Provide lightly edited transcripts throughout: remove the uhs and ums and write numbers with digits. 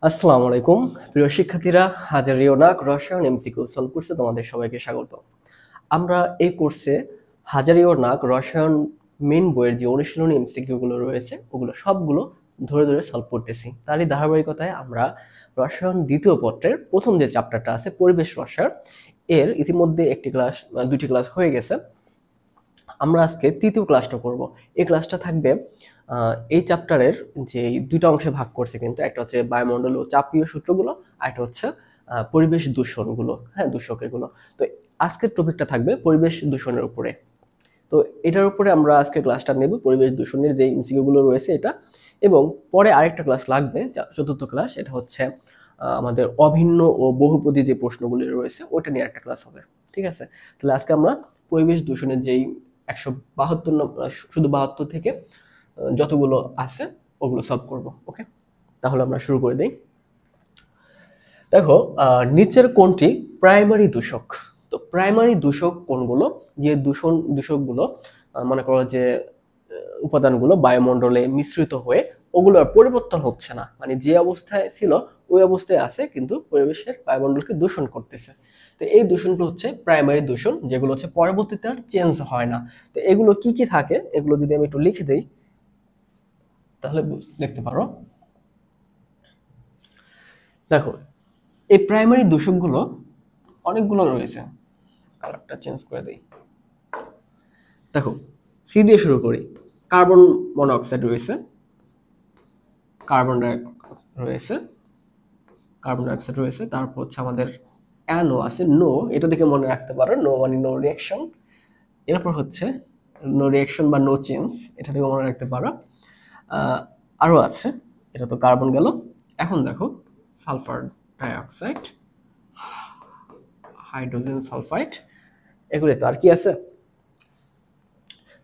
আসসালামু আলাইকুম প্রিয় শিক্ষার্থীরা, হাজারিওনাক রসায়ন এমসিকিউ সলভ কোর্সে তোমাদের সবাইকে স্বাগত। আমরা এই কোর্সে হাজারিওনাক রসায়ন মেইন বইয়ের যে অনুশীলনী এমসিকিউ গুলো রয়েছে ওগুলো সবগুলো ধরে ধরে সলভ করতেছি। তারই ধারাবাহিকতায় আমরা রসায়ন দ্বিতীয় পত্রের প্রথম যে চ্যাপ্টারটা আছে পরিবেশ রসায়ন, এর ইতিমধ্যে দুটি ক্লাস হয়ে গেছে। আমরা আজকে তৃতীয় ক্লাসটা করব। এই ক্লাসটা থাকবে এই চ্যাপ্টারের যে দুইটা অংশে ভাগ করছে, কিন্তু একটা হচ্ছে বায়ুমণ্ডল ও চাপীয় সূত্রগুলো, আর একটা হচ্ছে পরিবেশ দূষণগুলো, হ্যাঁ দূষক এগুলো। তো আজকের টপিকটা থাকবে পরিবেশ দূষণের উপরে। তো এটার উপরে আমরা আজকে ক্লাসটা নেব, পরিবেশ দূষণের যে এমসিকিউ গুলো রয়েছে এটা, এবং পরে আরেকটা ক্লাস লাগবে চতুর্থ ক্লাস, এটা হচ্ছে আমাদের অভিন্ন ও বহুপদী যে প্রশ্নগুলি রয়েছে ওটা নিয়ে একটা ক্লাস হবে। ঠিক আছে, তাহলে আজকে আমরা পরিবেশ দূষণের যেই 172 শুধু 72 থেকে যতগুলো আছে ওগুলো সলভ করব। ওকে, তাহলে আমরা শুরু করে দিই। দেখো, নিচের কোনটি প্রাইমারি দূষক? তো প্রাইমারি দূষক কোনগুলো? যে দূষকগুলো মনে করো যে উপাদানগুলো বায়ুমণ্ডলে মিশ্রিত হয়ে ওগুলোর পরিবর্তন হচ্ছে না, মানে যে অবস্থায় ছিল ওই অবস্থায় আছে, কিন্তু পরিবেশের বায়ুমণ্ডলকে দূষণ করতেছে। তো এই দূষণগুলো হচ্ছে প্রাইমারি দূষণ, যেগুলো হচ্ছে পরবর্তীতে আর চেঞ্জ হয় না। তো এগুলো কি কি থাকে এগুলো যদি আমি একটু লিখে দেই তাহলে দেখতে পারো। দেখো, এই প্রাইমারি দূষকগুলো অনেকগুলো রয়েছে। কালারটা চেঞ্জ করে দেই। দেখো, সি দিয়ে শুরু করি। কার্বন মনোক্সাইড রয়েছে, কার্বন ডাইঅক্সাইড রয়েছে, তারপর হচ্ছে আমাদের NO আছে, নো, এটা দেখে মনে রাখতে পারো, নো মানে নো রিঅ্যাকশন। এরপর হচ্ছে নো রিঅ্যাকশন বা নো চেঞ্জ, এটা থেকে মনে রাখতে পারো। আরো আছে, এটা তো কার্বন গেল। এখন দেখো, সালফার ডাইঅক্সাইড, হাইড্রোজেন সালফাইড, এগুলো তো আর কি আছে,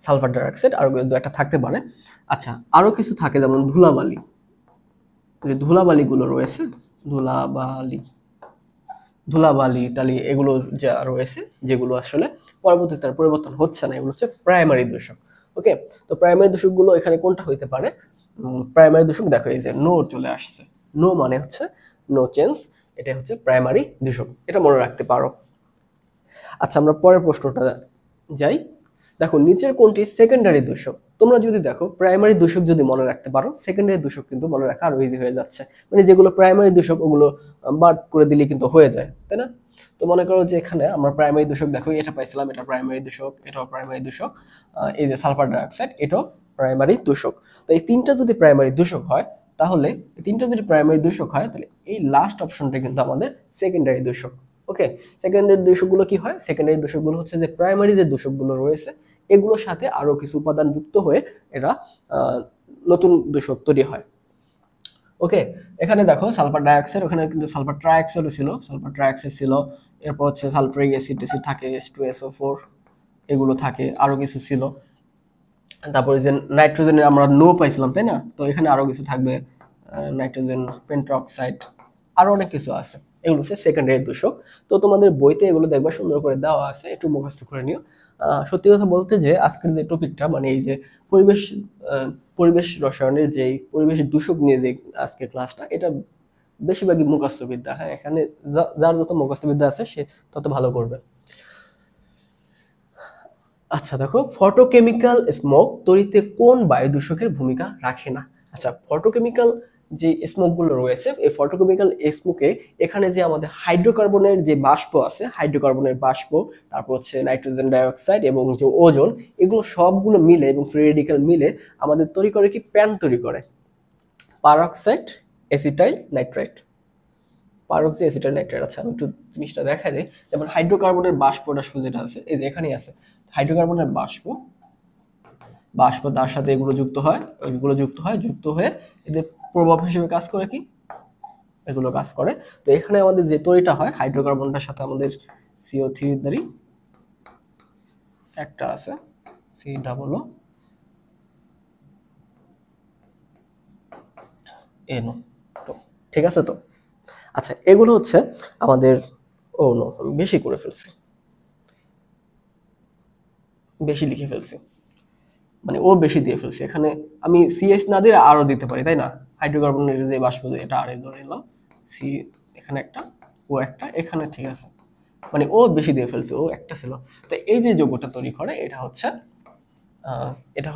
সালফার ডাইঅক্সাইড, আর দু একটা থাকতে পারে। আচ্ছা, আরো কিছু থাকে যেমন ধুলাবালি, যে ধুলাবালিগুলো রয়েছে, ধুলাবালি টালি এগুলো যা রয়েছে, যেগুলো আসলে পরবর্তীতে পরিবর্তন হচ্ছে না, এগুলো হচ্ছে প্রাইমারি দূষক। ওকে, তো প্রাইমারি দূষকগুলো এখানে কোনটা হইতে পারে? প্রাইমারি দূষক দেখো, এই যে নো চলে আসছে, নো মানে হচ্ছে নো চেঞ্জ, এটা হচ্ছে প্রাইমারি দূষক, এটা মনে রাখতে পারো। আচ্ছা, আমরা পরের প্রশ্নটা যাই। দেখো, নিচের কোনটি সেকেন্ডারি দূষক? তোমরা যদি দেখো প্রাইমারি দূষক যদি মনে রাখতে পারো, সেকেন্ডারি দূষক কিন্তু মনে রাখা আরো ইজি হয়ে যাচ্ছে। মানে যেগুলো প্রাইমারি দূষক ওগুলো বাদ করে দিলে কিন্তু হয়ে যায়, তাই না? তো মনে করো যে এখানে আমরা প্রাইমারি দূষক, দেখো এটা পাইছিলাম, এটা প্রাইমারি দূষক, এটাও প্রাইমারি দূষক, এই যে সালফার ডাইঅক্সাইড এটাও প্রাইমারি দূষক। তো এই তিনটা যদি প্রাইমারি দূষক হয় তাহলে এই লাস্ট অপশনটা কিন্তু আমাদের সেকেন্ডারি দূষক। ওকে, সেকেন্ডারি দূষকগুলো কি হয়? সেকেন্ডারি দূষকগুলো হচ্ছে যে প্রাইমারি যে দূষকগুলো রয়েছে এগুলোর সাথে আরো কিছু উপাদান যুক্ত হয়ে এরা নতুন দূষক তৈরি হয়। ওকে, এখানে দেখো সালফার ডাইঅক্সাইড, ওখানে কিন্তু সালফার ট্রাইঅক্সাইড ছিল, এরপর হচ্ছে সালফারিক অ্যাসিড থাকে, H2SO4 এগুলো থাকে, আরো কিছু ছিল। তারপরে যে নাইট্রোজেনের আমরা নো পাইছিলাম, তাই না? তো এখানে আরো কিছু থাকবে, নাইট্রোজেন পেন্টঅক্সাইড, আরো অনেক কিছু আছে, এগুলো হচ্ছে সেকেন্ডারি দূষক। তো তোমাদের বইতে এগুলো দেখবা সুন্দর করে দেওয়া আছে, একটু মুখস্থ করে নিও। সত্যি কথা বলতে যে আজকের যে টপিকটা, মানে এই যে পরিবেশ পরিবেশ রসায়নের যে পরিবেশ দূষক নিয়ে যে আজকের ক্লাসটা, এটা বেশিরভাগই মুখস্থ বিদ্যা। হ্যাঁ, এখানে যার যত মুখস্থ বিদ্যা আছে সে তত ভালো করবে। আচ্ছা দেখো, ফটোকেমিক্যাল স্মোক তৈরিতে কোন বায়ু দূষকের ভূমিকা রাখে না? আচ্ছা, ফটোকেমিক্যাল যে স্মোক গুলো রয়েছে, এই ফটোকেমিক্যাল স্মোকে এখানে যে আমাদের হাইড্রোকার্বনের যে বাষ্প আছে, হাইড্রোকার্বনের বাষ্প, তারপর হচ্ছে নাইট্রোজেন ডাইঅক্সাইড এবং যে ওজোন, এগুলো সবগুলো মিলে এবং ফ্রি রেডিক্যাল মিলে আমাদের তৈরি করে কি প্যান তৈরি করে, peroxide acetyl nitrite. Peroxy acetyl nitrite. আচ্ছা, আমি একটু জিনিসটা দেখাই দিই। যেমন হাইড্রোকার্বনের বাষ্প যেটা আছে, এই যে এখানেই আছে, হাইড্রোকার্বনের বাষ্প তার সাথে এগুলো যুক্ত হয়ে এদের প্রভাব হিসেবে কাজ করে কি, এগুলো কাজ করে। তো এখানে আমাদের যে তৈরিটা হয়, হাইড্রোকার্বনটার সাথে আমাদের CO3 দাঁড়ি একটা আছে, COO NO। তো ঠিক আছে তো। আচ্ছা, এগুলো হচ্ছে আমাদের, ও নো আমি বেশি করে ফেলছি, বেশি লিখে ফেলছি, মানে ও বেশি দিয়ে ফেলছি। এখানে আমি CS না দিয়ে আরো দিতে পারি, তাই না? হাইড্রোকার্বনের যে বাষ্প এটা আরে ধরে নিলাম, সি এখানে একটা, ও একটা এখানে, ঠিক আছে, মানে ও বেশি দিয়ে ফেলছে, ও একটা ছিল। তো এই যে যৌগটা তৈরি করে এটা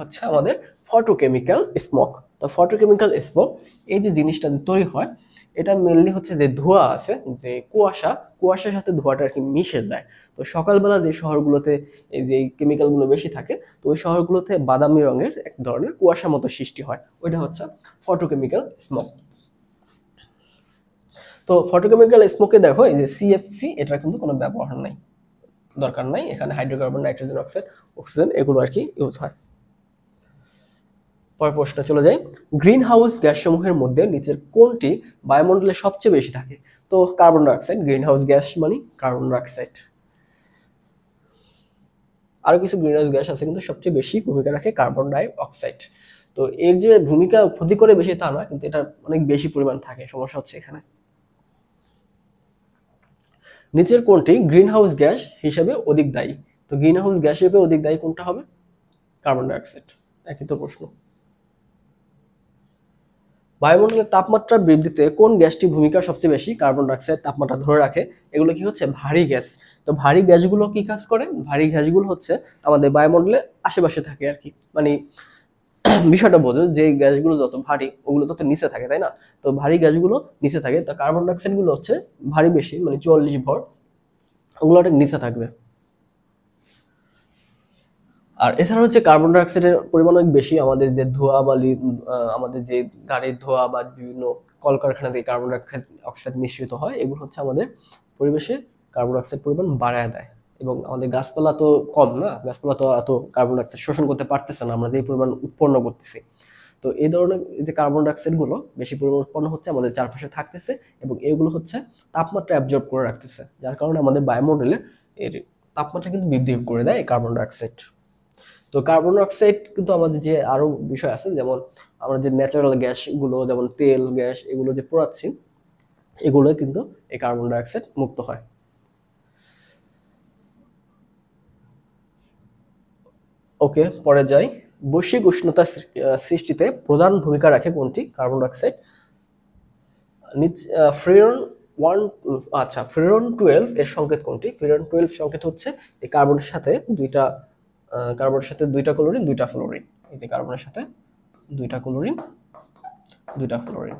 হচ্ছে আমাদের ফটোকেমিক্যাল স্মোক। তো ফটোকেমিক্যাল স্মোক এই যে জিনিসটা তৈরি হয়, এটা মেনলি হচ্ছে যে ধোঁয়া আছে, যে কুয়াশার সাথে ধোঁয়াটা আর কি মিশে যায়। তো সকালবেলা যে শহরগুলোতে এই যে কেমিক্যালগুলো বেশি থাকে, তো ওই শহরগুলোতে বাদামি রঙের এক ধরনের কুয়াশার মতো সৃষ্টি হয়, ওইটা হচ্ছে ফটোকেমিক্যাল স্মোক। তো ফটোকেমিক্যাল স্মোকে দেখো এই যে সিএফসি, এটার কিন্তু কোনো ব্যবহার নাই, দরকার নাই, এখানে হাইড্রোকার্বন, নাইট্রোজেন অক্সাইড, অক্সিজেন এগুলো আর কি ইউজ হয়। পরের প্রশ্ন চলে যাই, গ্রিন হাউস গ্যাস সমূহের মধ্যে নিচের কোনটি বায়ুমণ্ডলে সবচেয়ে বেশি থাকে? তো carbon dioxide, green house gas মানে কার্বন ডাইঅক্সাইড। আরো কিছু গ্রিন হাউস গ্যাস আছে কিন্তু সবচেয়ে বেশি ভূমিকা রাখে কার্বন ডাই অক্সাইড। তো এর যে ভূমিকা ক্ষতি করে বেশি তা না, কিন্তু এটা অনেক বেশি পরিমাণ থাকে, সমস্যা হচ্ছে এখানে। নিচের কোনটি গ্রিন হাউস গ্যাস হিসেবে অধিক দায়ী? তো গ্রিন হাউস গ্যাস হিসেবে অধিক দায়ী কোনটা হবে? Carbon dioxide. একই তো প্রশ্ন। বায়ুমণ্ডলের তাপমাত্রা বৃদ্ধিতে কোন গ্যাসটি ভূমিকা সবচেয়ে বেশি? কার্বন ডাইঅক্সাইড তাপমাত্রা ধরে রাখে। এগুলো কি হচ্ছে? ভারী গ্যাস। তো ভারী গ্যাসগুলো কি কাজ করে? ভারী গ্যাসগুলো হচ্ছে আমাদের বায়ুমণ্ডলের আশেপাশে থাকে আর কি, মানে বিষয়টা বোঝো, যে গ্যাসগুলো যত ভারী ওগুলো তত নিচে থাকে, তাই না? তো ভারী গ্যাসগুলো নিচে থাকে, তো কার্বন ডাইঅক্সাইড গুলো হচ্ছে ভারী বেশি, মানে 44 ভর, ওগুলো অনেক নিচে থাকবে। আর এছাড়া হচ্ছে কার্বন ডাইঅক্সাইডের পরিমাণ অনেক বেশি, আমাদের যে ধোঁয়া বা আমাদের যে গাড়ির ধোঁয়া বা বিভিন্ন কলকারখানা থেকে কার্বন ডাইঅক্সাইড নিঃসৃত হয়, এগুলো হচ্ছে আমাদের পরিবেশে কার্বন ডাইঅক্সাইড পরিমাণ বাড়ায় দেয়। এবং আমাদের গাছপালা তো কম না, গাছপালা তো এত কার্বন ডাইঅক্সাইড শোষণ করতে পারতেছে না, আমরা যে পরিমাণ উৎপন্ন করতেছি। তো এই ধরনের যে কার্বন ডাইঅক্সাইড গুলো বেশি পরিমাণ উৎপন্ন হচ্ছে, আমাদের চারপাশে থাকতেছে, এবং এগুলো হচ্ছে তাপমাত্রা অ্যাবজর্ব করে রাখতেছে, যার কারণে আমাদের বায়ুমণ্ডলের এর তাপমাত্রা কিন্তু বৃদ্ধি করে দেয় এই কার্বন ডাইঅক্সাইড। তো কার্বন ডাইঅক্সাইড কিন্তু আমাদের যে আরো বিষয় আছে, যেমন আমরা যে ন্যাচারাল গ্যাস গুলো, যেমন তেল, গ্যাস, এগুলো যে পোড়াচ্ছি, এগুলো কিন্তু এই কার্বন ডাইঅক্সাইড মুক্ত হয়। ওকে, পরে যাই। বৈশ্বিক উষ্ণতা সৃষ্টিতে প্রধান ভূমিকা রাখে কোনটি? Carbon dioxide. ফ্রিয়ন ওয়ান, আচ্ছা, ফ্রিয়ন 12 এর সংকেত কোনটি? ফ্রিয়ন 12 সংকেত হচ্ছে এই কার্বনের সাথে দুইটা ক্লোরিন, দুইটা ফ্লোরিন। এই যে কার্বনের সাথে দুইটা ক্লোরিন, দুইটা ফ্লোরিন।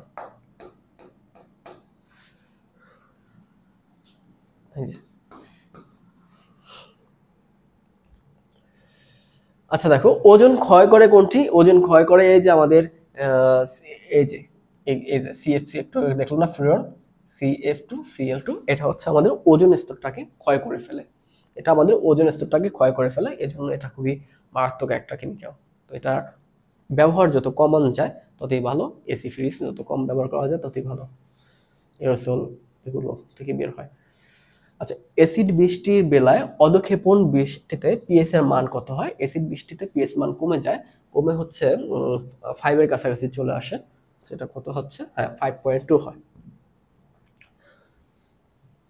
আচ্ছা দেখো, ওজন ক্ষয় করে কোনটি? ওজন ক্ষয় করে এই যে আমাদের এই যে সিএফসি, একটু দেখলো না, ফ্রিয়ন CF2Cl2, এটা হচ্ছে আমাদের ওজন স্তরটাকে ক্ষয় করে ফেলে, এটা আমাদের ওজন স্তরটাকে ক্ষয় করে ফেলে, এজন্য এটা খুবই মারাত্মক একটা কেমিক্যাল। তো এটা ব্যবহার যত কমানো যায় ততই ভালো, এসি ফ্রিজ যত কম ব্যবহার করা যায় ততই ভালো, এরোসল এগুলো থেকে বের হয়। আচ্ছা, অ্যাসিড বৃষ্টির বেলায় অধঃক্ষেপণ বৃষ্টিতে পিএস এর মান কত হয়? অ্যাসিড বৃষ্টিতে পিএস মান কমে যায়, কমে হচ্ছে 5 এর কাছাকাছি চলে আসে, সেটা কত হচ্ছে? হ্যাঁ, 5.2 হয়।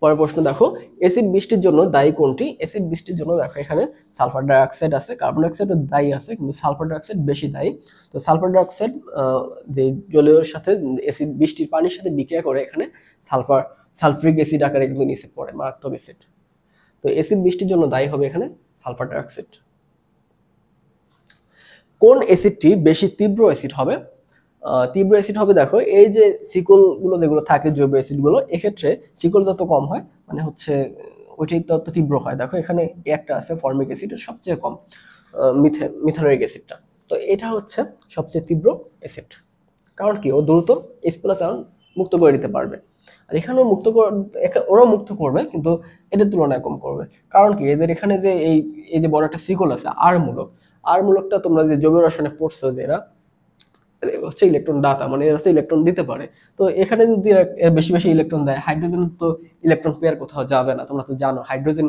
পরের প্রশ্ন দেখো, অ্যাসিড বৃষ্টির জন্য দায়ী কোনটি? অ্যাসিড বৃষ্টির জন্য দেখো এখানে সালফার ডাইঅক্সাইড আছে, কার্বন ডাইঅক্সাইডও দায়ী আছে, কিন্তু সালফার ডাইঅক্সাইড বেশি দায়ী। তো সালফার ডাইঅক্সাইড যে জলীয় সাথে অ্যাসিড বৃষ্টির পানির সাথে বিক্রিয়া করে এখানে সালফ্রিক অ্যাসিড আকারে কিন্তু নিচে পড়ে, মারাত্মক অ্যাসিড। তো অ্যাসিড বৃষ্টির জন্য দায়ী হবে এখানে সালফার ডাইঅক্সাইড। কোন অ্যাসিডটি বেশি তীব্র অ্যাসিড হবে? তীব্র অ্যাসিড হবে দেখো এই যে সিকল গুলো যেগুলো থাকে, জৈব অ্যাসিড গুলো, এক্ষেত্রে সিকল যত কম হয় মানে হচ্ছে ওইটাই তত তীব্র হয়। দেখো এখানে একটা আছে ফর্মিক অ্যাসিড, সবচেয়ে কম মিথানোয়িক অ্যাসিডটা, তো এটা হচ্ছে সবচেয়ে তীব্র অ্যাসিড। কারণ কি? ও দ্রুত H+ আয়ন মুক্ত করে দিতে পারবে, আর এখানেও ওরাও মুক্ত করবে, কিন্তু এদের তুলনায় কম করবে। কারণ কি? এদের এখানে যে এই যে বড় একটা সিকল আছে আর মূলকটা তোমরা যে জৈব রসায়নে পড়ছো, যে এরা হচ্ছে ইলেকট্রন দাতা, মানে এরা হচ্ছে ইলেকট্রন দিতে পারে। তো এখানে যদি বেশি বেশি ইলেকট্রন দেয়, হাইড্রোজেন তো ইলেকট্রন পেয়ার কোথাও যাবে না, তোমরা তো জানো হাইড্রোজেন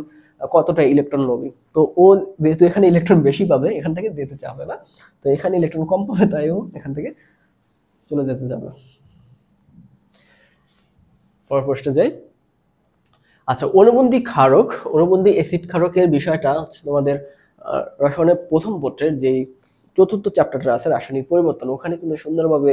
কতটা ইলেকট্রন লোভী। তো ও যেহেতু এখানে ইলেকট্রন বেশি পাবে, এখান থেকে যেতে চাবে না, তো এখানে ইলেকট্রন কম পাবে, তাই ও এখান থেকে চলে যেতে যাবে। পরের প্রশ্নে যাই। আচ্ছা, অনুবন্ধী অ্যাসিড ক্ষারকের বিষয়টা হচ্ছে তোমাদের রসায়নের প্রথম পত্রের যেই চতুর্থ চ্যাপ্টারটা আছে রাসায়নিক পরিবর্তন, ওখানে কিন্তু সুন্দরভাবে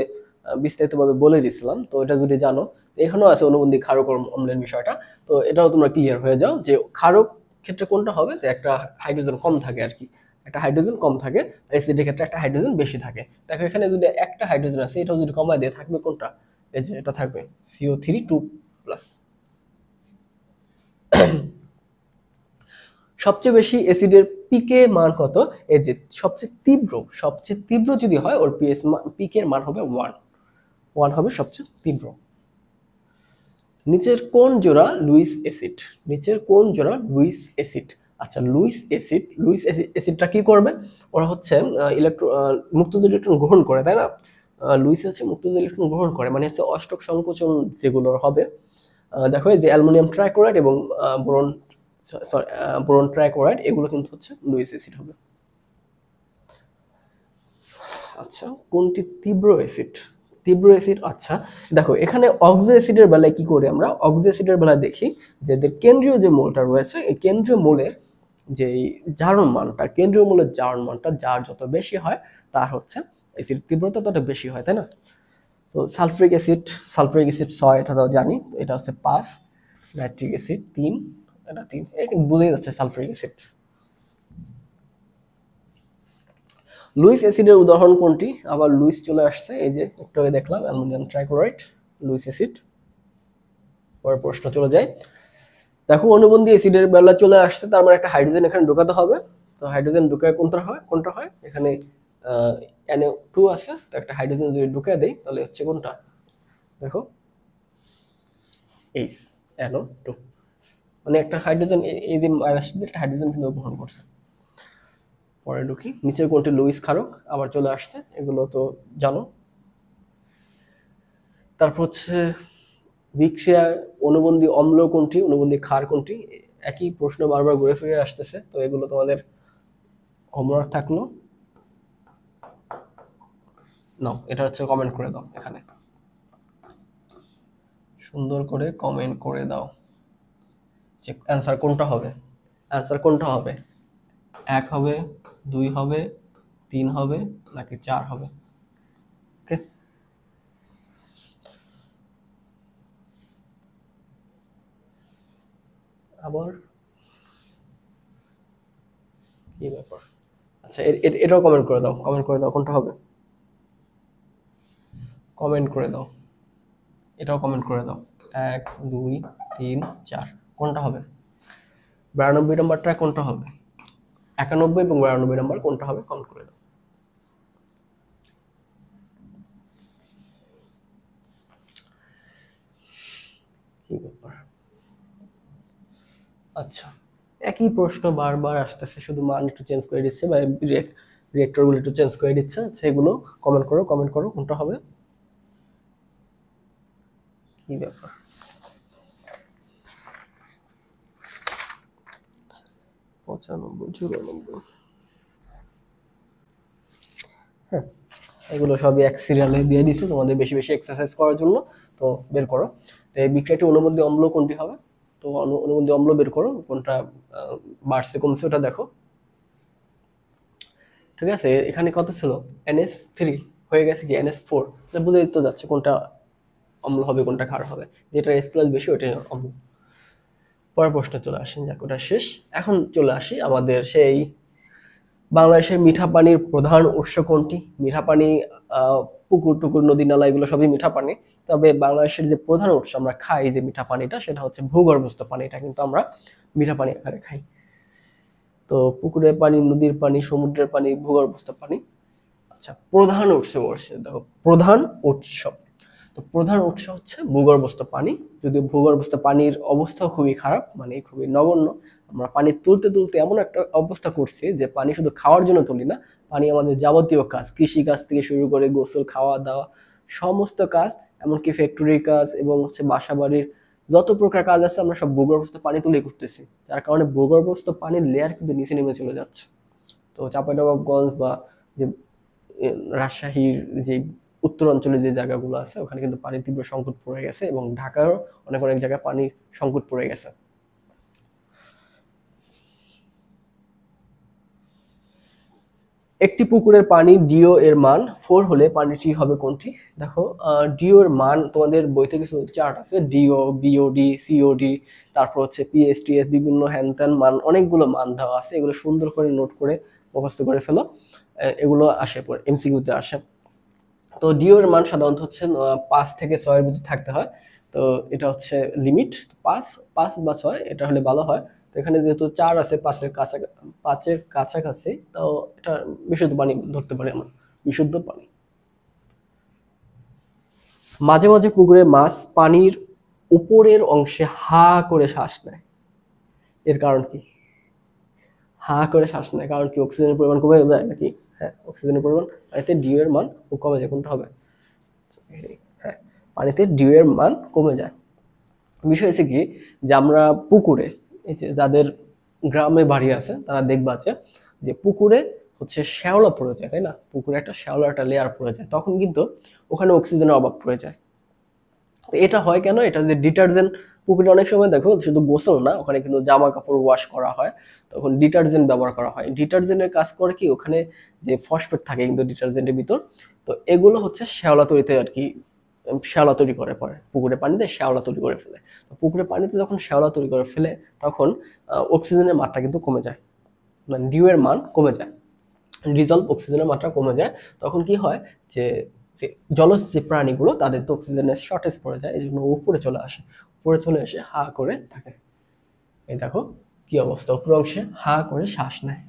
বিস্তারিতভাবে বলে দিয়েছিলাম, তো এটা যদি জানো। এখানেও আছে অনুবন্ধী ক্ষারক অম্লের বিষয়টা, তো এটাও তোমরা ক্লিয়ার হয়ে যাও যে ক্ষারক ক্ষেত্রে কোনটা হবে, যে একটা হাইড্রোজেন কম থাকে আর কি, একটা হাইড্রোজেন কম থাকে, আর অ্যাসিডের ক্ষেত্রে একটা হাইড্রোজেন বেশি থাকে। দেখো এখানে যদি একটা হাইড্রোজেন আছে, এটাও যদি কমায় দিয়ে থাকবে কোনটা, এই যে এটা থাকবে CO3 2+। সবচেয়ে বেশি অ্যাসিডের পিকে মান কত, এই যে সবচেয়ে তীব্র যদি হয় ওর পিকের মান হবে 1 হবে সবচেয়ে তীব্র। নিচের কোন জোড়া লুইস অ্যাসিড, আচ্ছা লুইস অ্যাসিডটা কি করবে, ওরা হচ্ছে মুক্ত ইলেকট্রন গ্রহণ করে, তাই না? লুইস হচ্ছে মুক্ত ইলেকট্রন গ্রহণ করে, মানে হচ্ছে অষ্টক সংকোচন যেগুলো হবে। দেখো এই যে অ্যালুমিনিয়াম ট্রাইক্লোরাইড এবং বোরন ট্রাইক্লোরাইড, এগুলো কিন্তু হচ্ছে লুইস অ্যাসিড হবে। আচ্ছা কোনটি তীব্র অ্যাসিড, আচ্ছা দেখো এখানে অক্সো অ্যাসিডের বেলায় কি করে, আমরা অক্সো অ্যাসিডের বেলায় দেখি যে এদের কেন্দ্রীয় যে মোলটা রয়েছে, এই কেন্দ্রীয় মোলের যে জারণ মানটা যার যত বেশি হয়, তার হচ্ছে অ্যাসিড তীব্রতা তত বেশি হয়, তাই না? তো সালফিউরিক অ্যাসিড 6, এটা তো জানি, এটা হচ্ছে 5, নাইট্রিক অ্যাসিড 3, এটা 3, বুঝেই যাচ্ছে সালফিউরিক অ্যাসিড। লুইস অ্যাসিডের উদাহরণ কোনটি, আবার লুইস চলে আসছে, এই যে একটু আগে দেখলাম অ্যালুমিনিয়াম ট্রাইক্লোরাইড, লুইস অ্যাসিড। পরের প্রশ্ন চলে যায়, দেখো অনুবন্ধী অ্যাসিডের বেলা চলে আসছে, তার মানে একটা হাইড্রোজেন এখানে ঢোকাতে হবে। তো হাইড্রোজেন ঢুকায় কোনটা হয়, এখানে Na2 আছে, তো একটা হাইড্রোজেন যদি ঢুকায় দেই তাহলে হচ্ছে কোনটা, দেখো H NO2, মানে একটা হাইড্রোজেন, এই যে মাইনাস একটা হাইড্রোজেন কিন্তু গ্রহণ করছে। পরে ঢুকি, নিচের কোনটি লুইস ক্ষারক, আবার চলে আসছে, এগুলো তো জানো। তারপর হচ্ছে বিক্রিয়া অনুবন্ধী অম্ল কোনটি, অনুবন্ধী ক্ষার কোনটি, একই প্রশ্ন বারবার ঘুরে ফিরে আসতেছে, তো এগুলো তোমাদের হোমওয়ার্ক থাকলো। নাও এটা হচ্ছে কমেন্ট করে দাও, এখানে সুন্দর করে কমেন্ট করে দাও যে অ্যান্সার কোনটা হবে, 1 হবে, 2 হবে, 3 হবে, নাকি 4 হবে? ওকে, আবার কি ব্যাপার, আচ্ছা এটাও কমেন্ট করে দাও, কোনটা হবে, কমেন্ট করে দাও, এটাও কমেন্ট করে দাও। 1 2 3 4 কোনটা হবে, 92 নম্বরটা কোনটা হবে, 91 এবং 92 নম্বর কোনটা হবে, কমেন্ট করে দাও। কি ব্যাপার, আচ্ছা একই প্রশ্ন বারবার আসতেছে, শুধু মান একটু চেঞ্জ করে দিচ্ছে বা রিয়েক্টরগুলো একটু চেঞ্জ করে দিচ্ছে। আচ্ছা এগুলো কমেন্ট করো কোনটা হবে, কি ব্যাপার। পঁচানব্বই, চুরানব্বই, হ্যাঁ এগুলো সবই এক সিরিয়ালে দিয়ে দিচ্ছে তোমাদের বেশি বেশি এক্সারসাইজ করার জন্য, তো বের করো। তো এই বিক্রিয়াটি অনুবন্ধী অম্ল কোনটি হবে, তো অনুবন্ধী অম্ল বের করো, কোনটা বাড়ছে কমছে ওটা দেখো। ঠিক আছে, এখানে কত ছিল, NH3 হয়ে গেছে কি NH4, বুঝে তো যাচ্ছে কোনটা অম্ল হবে কোনটা ক্ষার হবে, যেটা S+ বেশি ওইটাই অম্ল। পরের প্রশ্ন চলে আসেন, যাক ওটা শেষ। এখন চলে আসি আমাদের সেই বাংলাদেশের মিঠা পানির প্রধান উৎস কোনটি। মিঠা পানি পুকুর টুকুর নদী নালা এগুলো সবই মিঠা পানি, তবে বাংলাদেশের যে প্রধান উৎস আমরা খাই যে মিঠা পানিটা, সেটা হচ্ছে ভূগর্ভস্থ পানিটা কিন্তু আমরা মিঠা পানি আকারে খাই। তো পুকুরের পানি, নদীর পানি, সমুদ্রের পানি, ভূগর্ভস্থ পানি। আচ্ছা প্রধান উৎস বলছে, দেখো প্রধান উৎস, তো প্রধান উৎস হচ্ছে ভূগর্ভস্থ পানি। যদি ভূগর্ভস্থ পানির অবস্থা খুবই খারাপ, মানে খুবই নগণ্য, আমরা পানি তুলতে তুলতে এমন একটা অবস্থা করছি যে পানি শুধু খাওয়ার জন্য তুলি না, পানি আমাদের যাবতীয় কাজ, কৃষি কাজ থেকে শুরু করে গোসল, খাওয়া দাওয়া, সমস্ত কাজ, এমনকি ফ্যাক্টরির কাজ এবং হচ্ছে বাসা বাড়ির যত প্রকার কাজ আছে আমরা সব ভূগর্ভস্থ পানি তুলে করতেছি, যার কারণে ভূগর্ভস্থ পানির লেয়ার কিন্তু নিচে নেমে চলে যাচ্ছে। তো চাঁপাইনবাবগঞ্জ বা যে রাজশাহীর যে উত্তর অঞ্চলে যে জায়গাগুলো আছে ওখানে কিন্তু পানির তীব্র সংকট পড়ে গেছে, এবং ঢাকারও অনেক অনেক জায়গায় পানির সংকট পড়ে গেছে। একটি পুকুরের পানি ডিও এর মান 4 হলে পানিটি হবে কোনটি? দেখো ডিও এর মান তোমাদের বইতে কিছু চার্ট আছে, ডিও, বিওডি, সিওডি, তারপর হচ্ছে পিএসটিএস, বিভিন্ন হ্যান ত্যান মান, অনেকগুলো মান দেওয়া আছে, এগুলো সুন্দর করে নোট করে মুখস্থ করে ফেলো। এগুলো আসে পরে এমসিকিউতে আসে। তো ডিও এর মান সাধারণত হচ্ছে 5 থেকে 6 এর ভিতরে থাকতে হয়। তো এটা হচ্ছে লিমিট 5 5 বা 6, এটা হলে ভালো হয়। তো এখানে যেহেতু 4 আছে, 5-এর কাছাকাছি, তো এটা বিশুদ্ধ পানি ধরতে পারি আমরা, বিশুদ্ধ পানি। মাঝে মাঝে পুকুরে মাছ পানির উপরের অংশে হা করে শ্বাস নেয়, এর কারণ কি? হা করে শ্বাস নেয় কারণ কি? অক্সিজেনের পরিমাণ কমে যায় নাকি? হ্যাঁ, অক্সিজেনের পরিমাণ, এতে ডিও এর মান কমে যায়। কোনটা হবে? হ্যাঁ, পানিতে ডিও এর মান কমে যায়। বিষয় হচ্ছে কি, যে আমরা পুকুরে, এই যে যাদের গ্রামে বাড়ি আছে তারা দেখবা যে পুকুরে হচ্ছে শ্যাওলা পড়ে যায়, তাই না? পুকুরে একটা শ্যাওলা, একটা লেয়ার পড়ে যায়, তখন কিন্তু ওখানে অক্সিজেনের অভাব পড়ে যায়। তো এটা হয় কেন? এটা যে ডিটারজেন্ট, পুকুরে অনেক সময় দেখো শুধু গোসল না, ওখানে কিন্তু জামা কাপড় ওয়াশ করা হয়, তখন ডিটারজেন্ট ব্যবহার করা হয়। ডিটারজেন্টের কাজ করে কি, ওখানে যে ফসফেট থাকে কিন্তু ডিটারজেন্টের ভিতর, তো এগুলো হচ্ছে শ্যাওলা তৈরিতে আর কি, শ্যাওলা তৈরি করে পরে পুকুরের পানিতে শ্যাওলা তৈরি করে ফেলে। তো পুকুরের পানিতে যখন শ্যাওলা তৈরি করে ফেলে, তখন অক্সিজেনের মাত্রা কিন্তু কমে যায়, মানে ডিউ এর মান কমে যায়, ডিজলভ অক্সিজেনের মাত্রা কমে যায়। তখন কি হয় যে যে জলজ যে প্রাণীগুলো, তাদের তো অক্সিজেনের শর্টেজ পড়ে যায়, এই জন্য উপরে চলে আসে, উপরে চলে এসে হা করে থাকে। এই দেখো কি অবস্থা, উপর অংশে হা করে শ্বাস নেয়।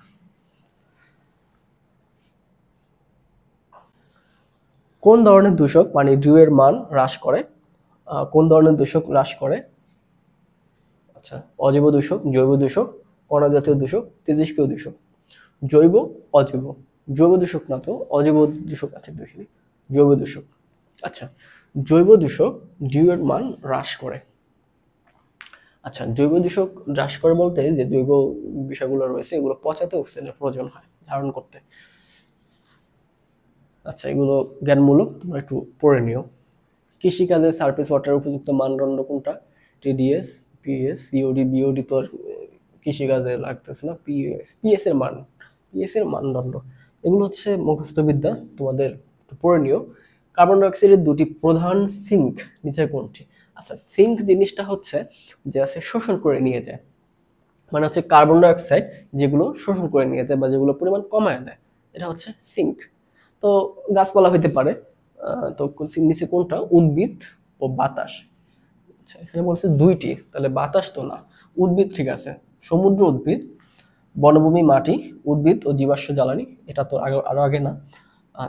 কোন ধরনের দূষক পানির ডিউ এর মান হ্রাস করে? কোন ধরনের দূষক হ্রাস করে? আচ্ছা, অজৈব দূষক, জৈব দূষক, কণা জাতীয় দূষক, তেজস্ক্রিয় দূষক। জৈব, অজৈব। জৈব দূষক না তো, অজৈব দূষক আছে, দেখিনি। জৈব দূষক। আচ্ছা, জৈব দূষক ডিউ এর মান হ্রাস করে। আচ্ছা, জৈব দূষক হ্রাস করে বলতে যে জৈব বিষয়গুলো রয়েছে, এগুলো পচাতে অক্সিজেনের প্রয়োজন হয় ধারণ করতে। আচ্ছা, এগুলো জ্ঞানমূলক, তোমরা একটু পড়ে নিও। কৃষিকাজে সারফেস ওয়াটার উপযুক্ত মানদণ্ড কোনটা? টিডিএস, পিএস, সিওডি, বিওডি তো কৃষিকাজে লাগতেছে না। পিএস এর মান, পিএস এর মানদণ্ড, এগুলো হচ্ছে মুখস্থ বিদ্যা, তোমাদের একটু পড়ে নিও। কার্বন ডাইঅক্সাইডের দুটি প্রধান সিঙ্ক নিচে কোনটি? আচ্ছা, সিঙ্ক জিনিসটা হচ্ছে যে আছে শোষণ করে নিয়ে যায়, মানে হচ্ছে কার্বন ডাইঅক্সাইড যেগুলো শোষণ করে নিয়ে যায় বা যেগুলো পরিমাণ কমায় দেয়, এটা হচ্ছে সিঙ্ক। তো গাছপালা হইতে পারে, তো নিচে কোনটা? উদ্ভিদ ও বাতাস। আচ্ছা, এখানে বলছে দুইটি, তাহলে বাতাস তো না, উদ্ভিদ ঠিক আছে। সমুদ্র উদ্ভিদ, বনভূমি, মাটি, উদ্ভিদ ও জীবাশ্ম জ্বালানি, এটা তো আরো আগে না।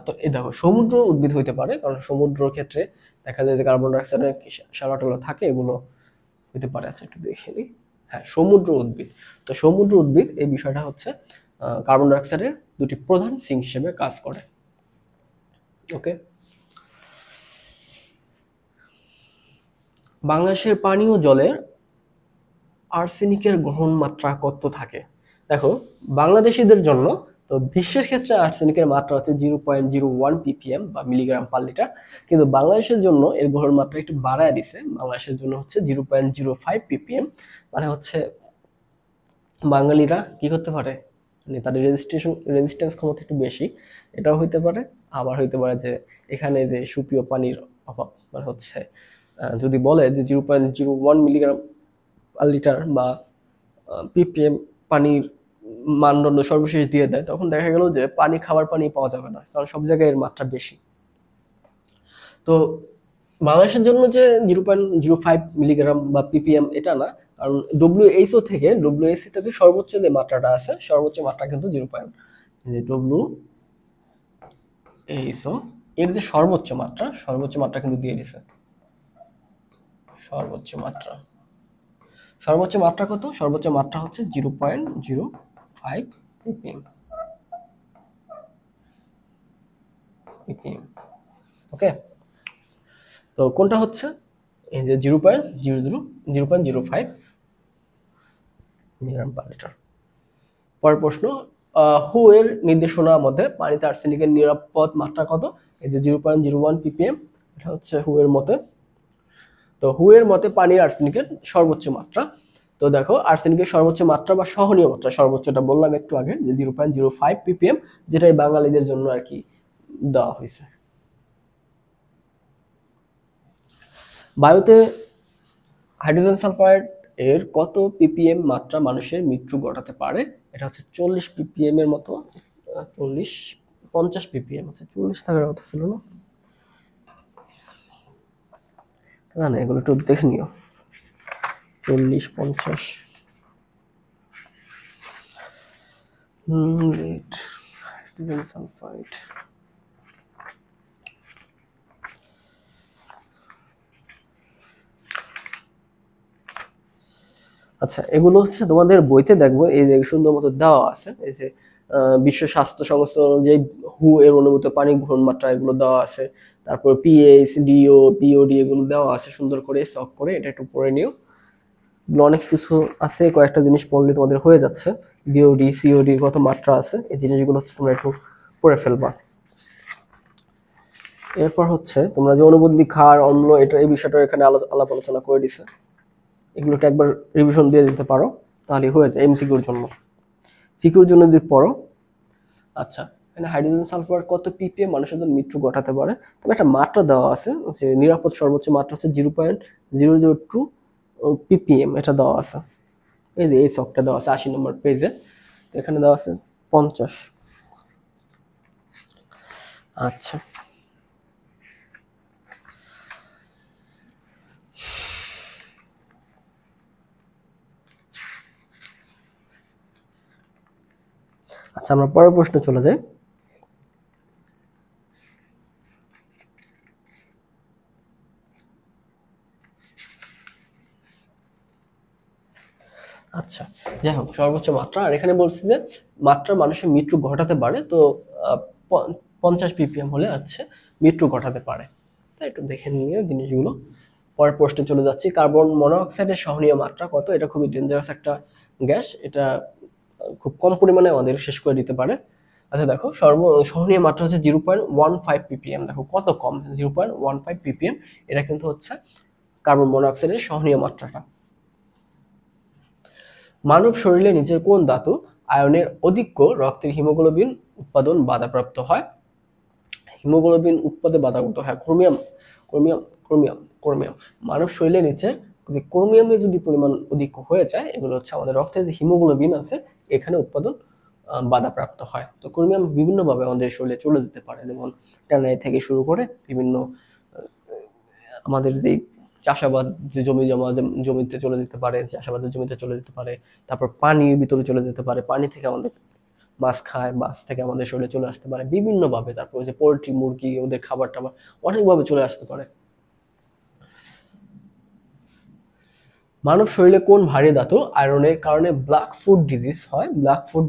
তো এই দেখো সমুদ্র উদ্ভিদ হইতে পারে, কারণ সমুদ্রের ক্ষেত্রে দেখা যায় যে কার্বন ডাইঅক্সাইডের শ্যাওলা থাকে, এগুলো হইতে পারে। আচ্ছা, একটু দেখে নিই। হ্যাঁ, সমুদ্র উদ্ভিদ। তো সমুদ্র উদ্ভিদ এই বিষয়টা হচ্ছে কার্বন ডাইঅক্সাইডের দুটি প্রধান সিঙ্ক হিসেবে কাজ করে। ওকে, বাংলাদেশের পানীয় জলের আর্সেনিকের গ্রহণ মাত্রা কত থাকে? দেখো, বাংলাদেশিদের জন্য, তো বিশ্বের ক্ষেত্রে আর্সেনিকের মাত্রা হচ্ছে 0.01 ppm বা মিলিগ্রাম পার লিটার, কিন্তু বাংলাদেশের জন্য এর গ্রহণ মাত্রা একটু বাড়ায় দিছে, বাংলাদেশের জন্য হচ্ছে 0.05 ppm। মানে হচ্ছে বাঙালিরা কি করতে পারে, মানে তাদের রেজিস্ট্যান্স ক্ষমতা একটু বেশি, এটাও হইতে পারে। আবার হইতে পারে যে এখানে যে সুপেয় পানির অভাব, মানে হচ্ছে যদি বলে যে 0.01 মিলিগ্রাম পার লিটার বা ppm পানির মানদণ্ড সর্বশেষ দিয়ে দেয়, তখন দেখা গেল যে পানি, খাবার পানি পাওয়া যাবে না, কারণ সব জায়গায় এর মাত্রা বেশি। তো বাংলাদেশের জন্য যে 0.05 মিলিগ্রাম বা ppm এটা না, কারণ ডব্লিউএইচও থেকে, ডব্লিউএইচও থেকে সর্বোচ্চ যে মাত্রাটা আছে, সর্বোচ্চ মাত্রা কিন্তু 0., এর যে সর্বোচ্চ মাত্রা কিন্তু দিয়ে দিছে। সর্বোচ্চ মাত্রা কত? সর্বোচ্চ মাত্রা হচ্ছে 0.05 ppm। ওকে, তো কোনটা হচ্ছে? এই যে 0.05 মিলিগ্রাম পার লিটার। পরের প্রশ্ন, হু এর নির্দেশনা মধ্যে পানিতে আর্সেনিকের নিরাপদ মাত্রা কত? এই যে 0.01 ppm, এটা হচ্ছে হু এর মতে। তো হু এর মতে পানির আর্সেনিকের সর্বোচ্চ মাত্রা তো দেখো আর্সেনিকের সর্বোচ্চ মাত্রা বা সহনীয় মাত্রা, সর্বোচ্চটা বললাম একটু আগে যে 0.05 ppm, যেটাই বাঙালিদের জন্য আর কি দেওয়া হয়েছে। বায়ুতে হাইড্রোজেন সালফাইড এর কত ppm মাত্রা মানুষের মৃত্যু ঘটাতে পারে? এটা হচ্ছে 40 ppm এর মতো, 40 50 ppm, আচ্ছা 40 থাকার কথা ছিল না, না না এগুলো একটু দেখে নিও, 40 50 লেট হাইড্রোজেন সালফাইড। আচ্ছা এগুলো হচ্ছে তোমাদের বইতে দেখবো, এই যে সুন্দর মতো দেওয়া আছে, এই যে বিশ্ব স্বাস্থ্য সংস্থা অনুযায়ী হু এর অনুমত পানি গ্রহণ মাত্রা এগুলো দেওয়া আছে, তারপর পিএইচ, ডিও, পিওডি এগুলো দেওয়া আছে সুন্দর করে সক করে, এটা একটু পড়ে নিও। অনেক কিছু আছে, কয়েকটা জিনিস পড়লে তোমাদের হয়ে যাচ্ছে, বিওডি সিওডি কত মাত্রা আছে, এই জিনিসগুলো হচ্ছে তোমরা একটু পড়ে ফেলবা। এরপর হচ্ছে তোমরা যে অনুবন্ধী ক্ষার অম্ল, এটা এই বিষয়টা এখানে আলাপ আলোচনা করে দিছে, এগুলোটা একবার রিভিশন দিয়ে দিতে পারো তাহলে হয়ে যায় এমসিকিউর জন্য। সিকিউর জন্য যদি পড়ো, আচ্ছা এখানে হাইড্রোজেন সালফার কত ppm মানুষের জন্য মৃত্যু ঘটাতে পারে, তবে একটা মাত্রা দেওয়া আছে যে নিরাপদ সর্বোচ্চ মাত্রা হচ্ছে 0.002 ppm, এটা দেওয়া আছে, এই যে এই ছকটা দেওয়া আছে 80 নম্বর পেজে, তো এখানে দেওয়া আছে 50। আচ্ছা আচ্ছা আমরা পরের প্রশ্নে চলে যাই। আচ্ছা যাই হোক, সর্বোচ্চ মাত্রা, আর এখানে বলছি যে মাত্রা মানুষের মৃত্যু ঘটাতে পারে, তো 50 ppm হলে আছে মৃত্যু ঘটাতে পারে, তাই একটু দেখে নিয়ে জিনিসগুলো। পরের প্রশ্নে চলে যাচ্ছি, কার্বন মনোঅক্সাইডের সহনীয় মাত্রা কত? এটা খুবই ডেঞ্জারাস একটা গ্যাস, এটা খুব কম পরিমাণে আমাদের শেষ করে দিতে পারে। আচ্ছা দেখো সহনীয় মাত্রা হচ্ছে 0.15 ppm, দেখো কত কম, 0.15 ppm, এটা কিন্তু হচ্ছে কার্বন মনোঅক্সাইডের সহনীয় মাত্রাটা। মানব শরীরে নিচের কোন ধাতু আয়নের অধিক্য রক্তের হিমোগ্লোবিন উৎপাদন বাধাপ্রাপ্ত হয়? হিমোগ্লোবিন উৎপাদনে বাধাপ্রাপ্ত হয় ক্রোমিয়াম, ক্রোমিয়াম, ক্রোমিয়াম, ক্রোমিয়াম। মানব শরীরে নিচে ক্রোমিয়ামের যদি পরিমাণ অধিক্য হয়ে যায়, এগুলো হচ্ছে আমাদের রক্তে যে হিমোগ্লোবিন আছে এখানে উৎপাদন বাধাপ্রাপ্ত হয়। তো ক্রোমিয়াম বিভিন্নভাবে আমাদের শরীরে চলে যেতে পারে, যেমন ট্যানারি থেকে শুরু করে বিভিন্ন আমাদের যে চাষাবাদ, যে জমিতে চলে যেতে পারে, চাষাবাদের জমিতে চলে যেতে পারে, তারপর পানির ভিতরে চলে যেতে পারে, পানি থেকে আমাদের মাছ খায়, মাছ থেকে আমাদের শরীরে চলে আসতে পারে বিভিন্ন ভাবে, তারপর যে পোল্ট্রি মুরগি ওদের খাবার টাবার অনেকভাবে চলে আসতে পারে। মানব শরীরে কোন ভারী ধাতু আয়রনের কারণে ব্ল্যাক ফুট ডিজিজ হয়? ব্ল্যাক ফুট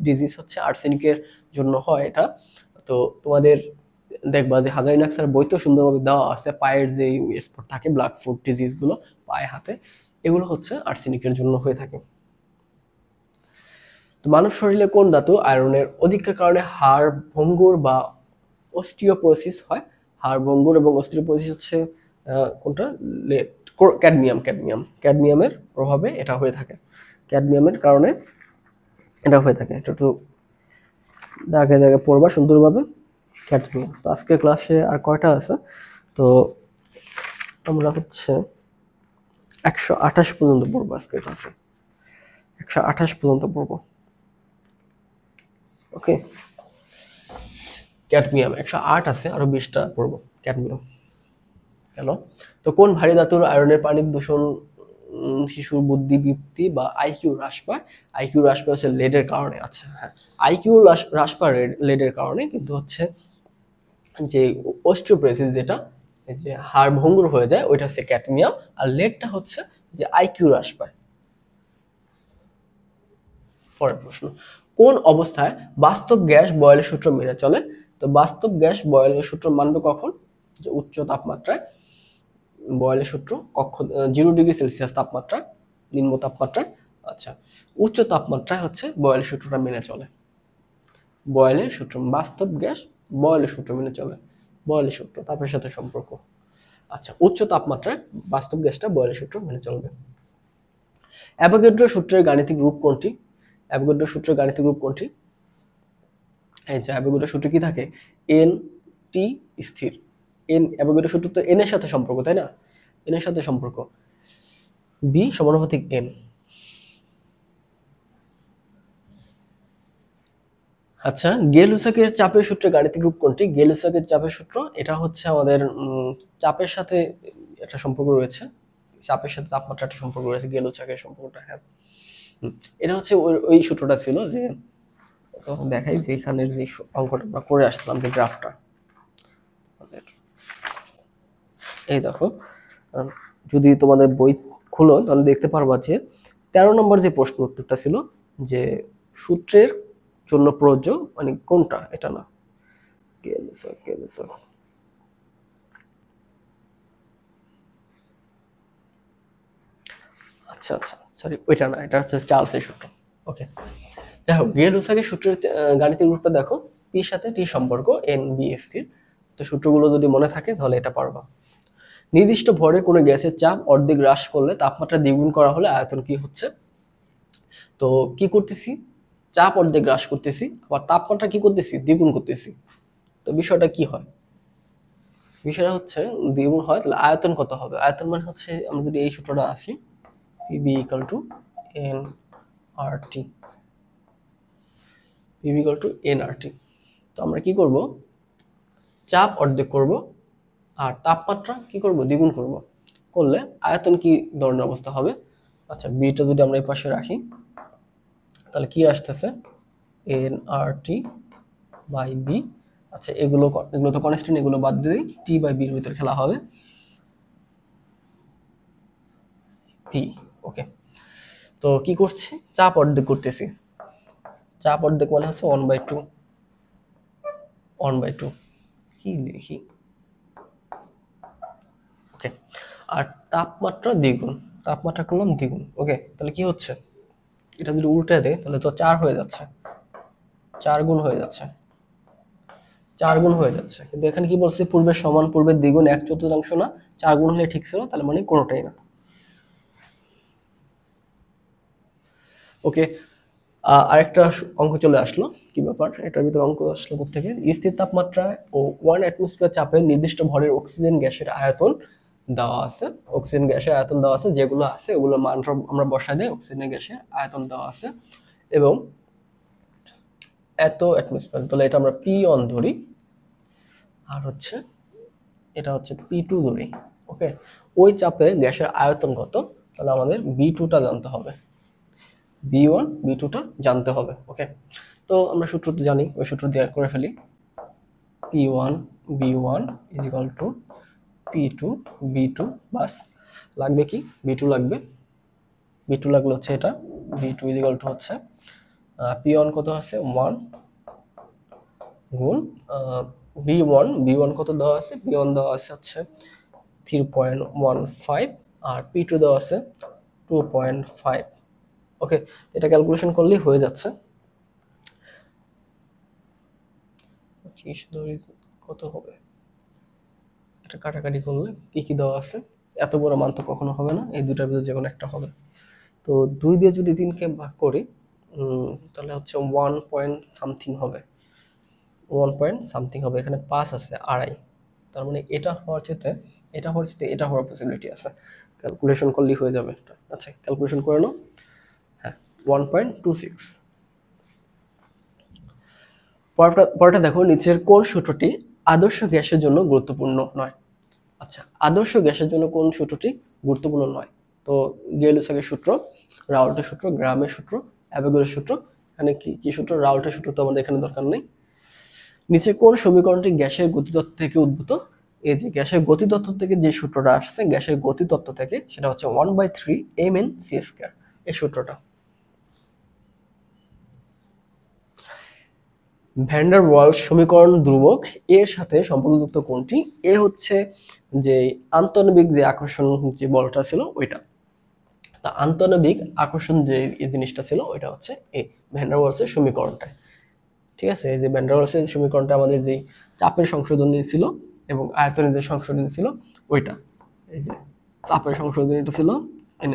ডিজিজ হচ্ছে আর্সেনিকের জন্য হয় এটা। তো তোমাদের দেখবা যে হাজারিন আকসার বইতেও সুন্দরভাবে দেওয়া আছে, পায়ের যে স্পট থাকে ব্ল্যাক ফুট ডিজিজ গুলো পায়ে হাতে, এগুলো হচ্ছে আর্সেনিকের জন্য হয়ে থাকে। তো মানব শরীরে কোন ধাতু আয়রনের অধিকের কারণে হাড় ভঙ্গুর বা অস্টিওপোরোসিস হয়? হাড় ভঙ্গুর এবং অস্টিওপোরোসিস হচ্ছে কোনটা? ক্যাডমিয়াম, ক্যাডমিয়াম, ক্যাডমিয়ামের প্রভাবে এটা হয়ে থাকে, ক্যাডমিয়ামের কারণে এটা হয়ে থাকে। এটা একটু দাগে দাগে পড়বা সুন্দরভাবে, ক্যাডমিয়াম। তো আজকের ক্লাসে আর কয়টা আছে? তো আমরা হচ্ছে 128 পর্যন্ত পড়বো আজকের ক্লাসে, 128 পর্যন্ত পড়বো। ওকে, ক্যাডমিয়াম 108 আছে, আরো 20টা পড়বো ক্যাডমিয়াম। কেন? তো কোন ভারী ধাতুর আয়রনের পানির দূষণ শিশুর বুদ্ধি বৃত্তি বা আইকিউ হ্রাস পায়? আইকিউ হ্রাস পায় হচ্ছে লেডের কারণে। আচ্ছা হ্যাঁ, আইকিউ হ্রাস পায় লেডের কারণে, কিন্তু হচ্ছে যে অস্টিওপোরোসিস যেটা, এই যে হাড় ভঙ্গুর হয়ে যায়, ওইটা হচ্ছে ক্যাডমিয়াম, আর লেডটা হচ্ছে যে আইকিউ হ্রাস পায়। পরের প্রশ্ন, কোন অবস্থায় বাস্তব গ্যাস বয়লের সূত্র মেনে চলে? তো বাস্তব গ্যাস বয়লের সূত্র মানবে কখন? যে উচ্চ তাপমাত্রায় বয়লের সূত্র, কক্ষ 0°C তাপমাত্রায়, নিম্ন তাপমাত্রায়। আচ্ছা, উচ্চ তাপমাত্রায় হচ্ছে বয়লের সূত্রটা মেনে চলে। বয়লের সূত্র, বাস্তব গ্যাস বয়লের সূত্র মেনে চলে, বয়লের সূত্র তাপের সাথে সম্পর্ক। আচ্ছা, উচ্চ তাপমাত্রায় বাস্তব গ্যাসটা বয়লের সূত্র মেনে চলবে। অ্যাভোগাড্রো সূত্রের গাণিতিক রূপ কোনটি? অ্যাভোগাড্রো সূত্রের গাণিতিক রূপ কোনটি? এই যে অ্যাভোগাড্রো সূত্রে কি থাকে, এন টি স্থির, এন অ্যাভোগাড্রো সূত্র তো এন এর সাথে সম্পর্ক, তাই না, এন এর সাথে সম্পর্ক, বি সমানুপাতিক এন। আচ্ছা, গে-লুসাকের চাপের সূত্রের গাণিতিক রূপ কোনটি? গে-লুসাকের চাপের সূত্র, এটা হচ্ছে আমাদের চাপের সাথে একটা সম্পর্ক রয়েছে, চাপের সাথে তাপমাত্রা একটা সম্পর্ক রয়েছে, গে-লুসাকের সম্পর্কটা। হ্যাঁ, এটা হচ্ছে ওই সূত্রটা ছিল যে, দেখাই যে এখানের যে অঙ্কটা আমরা করে আসলাম, যে গ্রাফটা, এই দেখো, যদি তোমাদের বই খুলো তাহলে দেখতে পারবা যে 13 নম্বর যে প্রশ্ন উত্তরটা ছিল যে সূত্রের জন্য প্রযোজ্য মানে কোনটা, এটা না, আচ্ছা আচ্ছা সরি, ওইটা না, এটা হচ্ছে চার্লসের সূত্র। ওকে, যাই হোক, গে-লুসাকের সূত্রের গাণিতিক রূপটা দেখো, পির সাথে টি সম্পর্ক, এন বি এস টির। তো সূত্রগুলো যদি মনে থাকে তাহলে এটা পারবা। নির্দিষ্ট ভরে কোনো গ্যাসের চাপ অর্ধেক হ্রাস করলে তাপমাত্রা দ্বিগুণ করা হলে আয়তন কি হচ্ছে? তো কি করতেছি, চাপ অর্ধেক হ্রাস করতেছি, আবার তাপমাত্রা কি করতেছি, দ্বিগুণ করতেছি। তো বিষয়টা কি হয়, বিষয়টা হচ্ছে দ্বিগুণ হয়, তাহলে আয়তন কত হবে? আয়তন মানে হচ্ছে, আমরা যদি এই সূত্রটা আসি, PB equal to N R T, PB equal to N R T. তো আমরা কি করব, চাপ অর্ধেক করব আর তাপমাত্রা কি করব, দ্বিগুণ করব, করলে আয়তন কি ধরনের অবস্থা হবে? আচ্ছা, বিটা যদি আমরা এই পাশে রাখি তাহলে কি আসতেছে, N R T by B. আচ্ছা, এগুলো তো কনস্ট্যান্ট, এগুলো বাদ দিয়ে টি বাই বির ভিতরে খেলা হবে, ভি। ওকে, তো কি করছি, চাপ অর্ধেক করতেছি, চাপ অর্ধেক মানে হচ্ছে 1/2, 1/2 কি লিখি, ওকে। আর তাপমাত্রা দ্বিগুণ, তাপমাত্রা করলাম দ্বিগুণ। ওকে, তাহলে কি হচ্ছে, এটা যদি উল্টে দেয় তাহলে তো 4 হয়ে যাচ্ছে, 4 গুণ হয়ে যাচ্ছে, 4 গুণ হয়ে যাচ্ছে। কিন্তু এখানে কি বলছে, পূর্বের সমান, পূর্বের দ্বিগুণ 1/4 না, 4 গুণ হলে ঠিক ছিল, তাহলে মানে কোনোটাই না। ওকে, আরেকটা অঙ্ক চলে আসলো, কি ব্যাপার, এটার ভিতরে অঙ্ক আসলো কোথেকে, স্থির তাপমাত্রায় ও 1 অ্যাটমসফিয়ার চাপে নির্দিষ্ট ভরের অক্সিজেন গ্যাসের আয়তন দেওয়া আছে, অক্সিজেন গ্যাসের আয়তন দেওয়া আছে, যেগুলো আছে ওগুলোর মান আমরা বসাই দেই, অক্সিজেন গ্যাসের আয়তন দেওয়া আছে, এবং এত অ্যাটমসফিয়ার, তাহলে এটা আমরা P1 ধরি, আর হচ্ছে এটা হচ্ছে P2 ধরি। ওকে, ওই চাপে গ্যাসের আয়তন কত, তাহলে আমাদের B2টা জানতে হবে, B1 B2টা জানতে হবে। ওকে, তো আমরা সূত্র তো জানি, ওই সূত্র দিয়ে করে ফেলি, P1 B1 equal to P2 B2, বাস। লাগবে কি, B2 লাগবে, B2 লাগলে হচ্ছে এটা, B2 ইকুয়াল টু হচ্ছে P1 কত আছে 1 গুণ B1 কত দেওয়া আছে, B1 দেওয়া আছে হচ্ছে 3.15 আর P2 দেওয়া আছে 2.5। ওকে, এটা ক্যালকুলেশন করলেই হয়ে যাচ্ছে, কত হবে, এটা কাটাকাটি করলে কি কি দেওয়া আছে, এত বড় মান তো কখনো হবে না, এই দুটার ভিতরে যে কোনো একটা হবে। তো 2 দিয়ে যদি 3কে ভাগ করি তাহলে হচ্ছে 1 পয়েন্ট সামথিং হবে, 1 পয়েন্ট সামথিং হবে, এখানে 5 আছে, আড়াই, তার মানে এটা হওয়ার চেয়ে এটা হওয়ার পসিবিলিটি আছে, ক্যালকুলেশন করলেই হয়ে যাবে। আচ্ছা, ক্যালকুলেশন করে নাও। হ্যাঁ, 1.26। পরটা দেখো, নিচের কোন সূত্রটি আদর্শ গ্যাসের জন্য গুরুত্বপূর্ণ নয়? আচ্ছা, আদর্শ গ্যাসের জন্য কোন সূত্রটি গুরুত্বপূর্ণ নয়? তো গে-লুসাকের সূত্র, রাউল্টের সূত্র, গ্রামের সূত্র, অ্যাভোগাড্রোর সূত্র। এখানে কি সূত্র, রাউল্টের সূত্র তো আমাদের এখানে দরকার নেই। নিচে কোন সমীকরণটি গ্যাসের গতিতত্ত্ব থেকে উদ্ভূত? এই যে গ্যাসের গতিতত্ত্ব থেকে যে সূত্রটা আসছে, গ্যাসের গতিতত্ত্ব থেকে, সেটা হচ্ছে 1/3 mN/c², এই সূত্রটা। ভ্যান ডার ওয়ালস সমীকরণ ধ্রুবক এর সাথে সম্পর্কযুক্ত কোনটি? এ হচ্ছে যে আন্তঃনবিক যে আকর্ষণ যে বলটা ছিল ওইটা, তা আন্তঃনবিক আকর্ষণ যে জিনিসটা ছিল ওইটা হচ্ছে এই ভ্যান ডার ওয়ালসের সমীকরণটা। ঠিক আছে, এই যে ভ্যান ডার ওয়ালসের সমীকরণটা আমাদের যে চাপের সংশোধনী ছিল এবং আয়তনের যে সংশোধনী ছিল ওইটা, এই যে চাপের সংশোধনীটা ছিল n²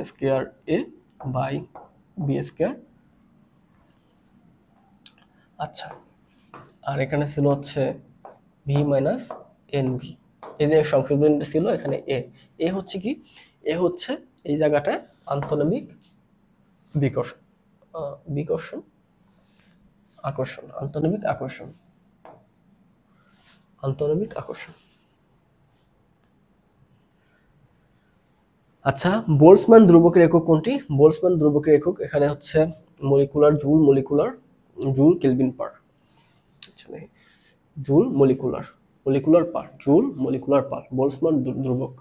a by B square. আচ্ছা, আর এখানে ছিল হচ্ছে ভি মাইনাস এন ভি। এই যে সংশোধনটা ছিল এখানে এ হচ্ছে কি, এ হচ্ছে এই জায়গাটায় আন্তঃনমিক বিকর্ষণ, বিকর্ষণ আকর্ষণ, আন্তঃনমিক আকর্ষণ, আন্তঃনমিক আকর্ষণ। আচ্ছা, বোলসম্যান ধ্রুবকের একক কোনটি? বোলসম্যান ধ্রুবকের একক এখানে হচ্ছে molecular joule, molecular joule kelvin per. Joule molecular, molecular per, joule molecular per, Boltzmann ধ্রুবক,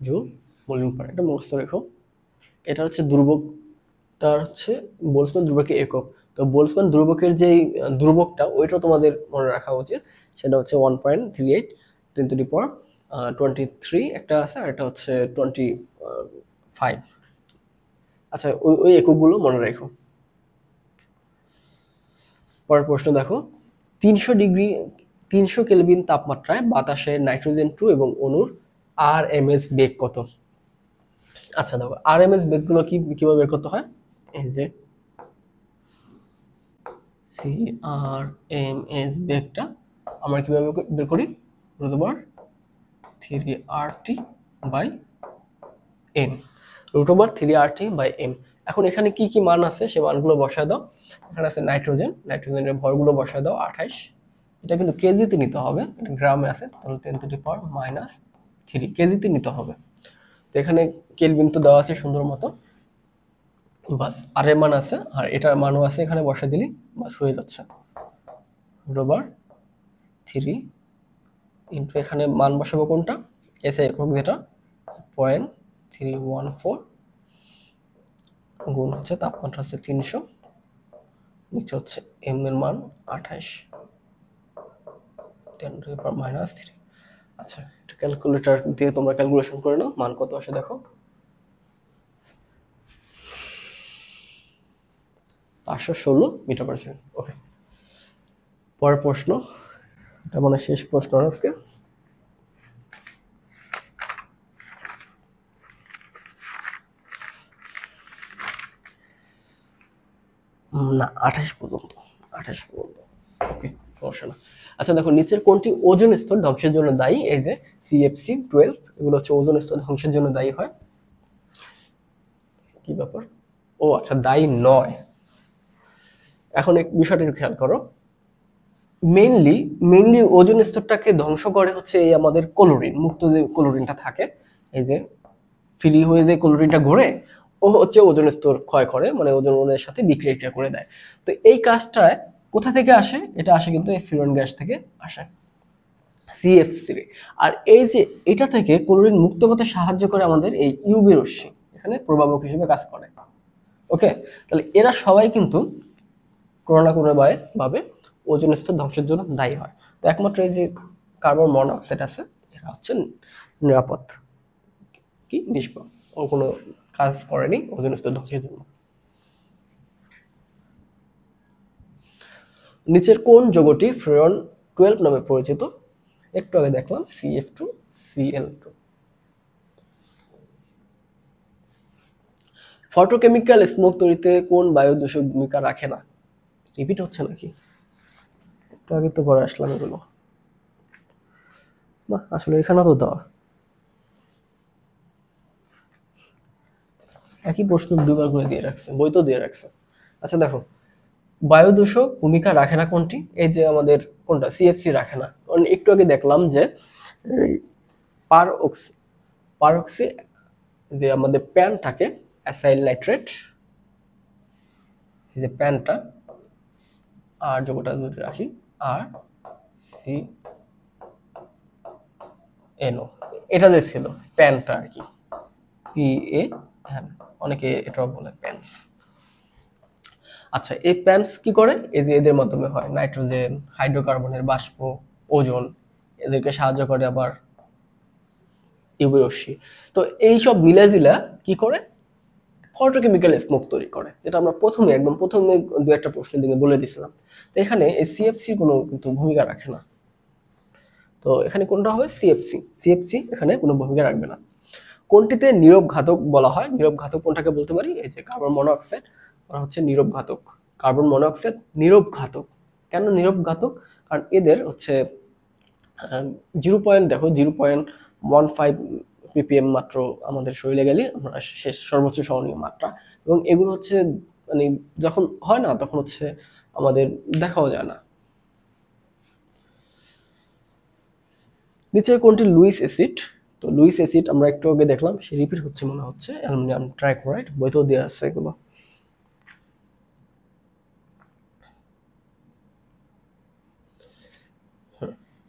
জুল মলিকুলার পার। এটা মুখস্থ রেখো। এটা হচ্ছে ধ্রুবকটা হচ্ছে বোলসম্যান ধ্রুবকের একক। তো বোলসম্যান ধ্রুবকের যে ধ্রুবকটা ওইটা তোমাদের মনে রাখা উচিত, সেটা হচ্ছে 1.38 10 টু দি পাওয়ার 23 একটা আছে, আর এটা হচ্ছে 25। আচ্ছা, ওই এককগুলো মনে রাখো। পরের প্রশ্ন দেখো, 300 কেলভিন তাপমাত্রায় বাতাসে নাইট্রোজেন 2 এবং অণুর আরএমএস বেগ কত? আচ্ছা দেখো, আরএমএস বেগগুলো কিভাবে বের করতে হয়? এই যে সিআরএমএস বেগটা আমরা কিভাবে বের করি? √3RT/m, √3RT/m। এখন এখানে কি কি মান আছে সে মানগুলো বসায় দাও। এখানে আছে নাইট্রোজেন, নাইট্রোজেনের ভরগুলো বসায় দাও 28। এটা কিন্তু কেজিতে নিতে হবে, এটা গ্রামে আছে, তাহলে 10⁻³ কেজিতে নিতে হবে। তো এখানে কেলভিন তো দেওয়া আছে সুন্দর মতো, বাস আর এর মান আছে, আর এটার মানও আছে, এখানে বসায় দিলি বাস হয়ে যাচ্ছে। √3 ইন্টু এখানে মান বসাবো কোনটা? এসে একক যেটা 0.314 গুণ হচ্ছে তাপমাত্রা হচ্ছে 300, নিচে হচ্ছে এম এর মান 28, 10⁻³ আচ্ছা, এটা ক্যালকুলেটর দিয়ে তোমরা ক্যালকুলেশন করে নাও, মান কত আসে দেখো। 516 মিটার পার সেকেন্ড। ওকে, পরের প্রশ্ন, এটা মানে শেষ প্রশ্ন আজকে। না, 28 পর্যন্ত, 28 পর্যন্ত। ওকে, সমস্যা না। আচ্ছা দেখো, নিচের কোনটি ওজোন স্তর ধ্বংসের জন্য দায়ী? এই যে CFC12 এগুলো হচ্ছে ওজোন স্তর ধ্বংসের জন্য দায়ী হয়। কি ব্যাপার? ও আচ্ছা, দায়ী নয়। এখন এক বিষয়টা একটু খেয়াল করো, মেইনলি ওজোন স্তরটাকে ধ্বংস করে হচ্ছে এই আমাদের ক্লোরিন, মুক্ত যে ক্লোরিনটা থাকে, এই যে ফ্রি হয়ে যে ক্লোরিনটা ঘুরে, ও হচ্ছে ওজোন স্তর ক্ষয় করে, মানে ওজনের সাথে বিক্রিয়া করে দেয়। তো এই কাজটা কোথা থেকে আসে? এটা আসে কিন্তু এই ফিরন গ্যাস থেকে আসে, CFC। আর এই যে এটা থেকে ক্লোরিন মুক্ত হতে সাহায্য করে আমাদের এই ইউভি রশ্মি, এখানে প্রভাবক হিসেবে কাজ করে। ওকে, তাহলে এরা সবাই কিন্তু কোনো না কোনো ভাবে ওজোন স্তর ধ্বংসের জন্য দায়ী হয়। তো একমাত্র এই যে কার্বন মনোক্সাইড আছে, এরা হচ্ছে নিরাপদ, কি নিষ্পাপ, ও কোনো কাজ করেনি ওজোন স্তর ধ্বংসের জন্য। নিচের কোন যৌগটি ফ্রেয়ন 12 নামে পরিচিত? একটু আগে দেখলাম CF2Cl2। ফটোকেমিক্যাল স্মোক তৈরিতে কোন বায়ু দূষক ভূমিকা রাখে না? রিপিট হচ্ছে নাকি? একটু আগে তো পরে আসলাম এগুলো না, আসলে এখানে তো দেওয়া একই প্রশ্ন দুবার করে দিয়ে রাখছে, বই তো দিয়ে রাখছে। আচ্ছা দেখো, বায়ু দূষক ভূমিকা রাখে না কোনটি? এই যে আমাদের কোনটা CFC রাখে না। একটু আগে দেখলাম যে পারঅক্সি যে আমাদের প্যান থাকে, অ্যাসাইল নাইট্রেট, এই যে প্যানটা, আর যৌগটা যদি রাখি আর CNO, এটা যে ছিল প্যানটা আর কি, PAN, অনেকে এটাও বলে প্যানস। আচ্ছা, এই প্যানস কি করে? এই যে এদের মাধ্যমে হয়, নাইট্রোজেন, হাইড্রোকার্বনের বাষ্প, ওজোন, এদেরকে সাহায্য করে আবার ইউভি রশ্মি। তো এইসব মিলাজিলা কি করে? ফটোকেমিক্যাল স্মোক তৈরি করে, যেটা আমরা একদম প্রথমে দু একটা প্রশ্নের দিকে বলে দিছিলাম। তো এখানে এই CFC কোনো কিন্তু ভূমিকা রাখে না। তো এখানে কোনটা হবে? CFC এখানে কোনো ভূমিকা রাখবে না। কোনটিতে নীরব ঘাতক বলা হয়? নীরব ঘাতক কোনটাকে বলতে পারি? এই যে কার্বন মনোঅক্সাইড, ওরা হচ্ছে নীরব ঘাতক। কার্বন মনোঅক্সাইড নীরব ঘাতক। কেন নীরব ঘাতক? কারণ এদের হচ্ছে 0.15 ppm মাত্র আমাদের শরীরে গেলে আমরা শেষ সর্বোচ্চ সহনীয় মাত্রা, এবং এগুলো হচ্ছে মানে যখন হয় না তখন হচ্ছে আমাদের দেখাও যায় না। নিচের কোনটি লুইস অ্যাসিড? তো লুইস অ্যাসিড আমরা একটু আগে দেখলাম, সে রিপিট হচ্ছে মনে হচ্ছে, অ্যালুমিনিয়াম ট্রাইক্লোরাইড, বইতেও দেওয়া আছে এগুলো।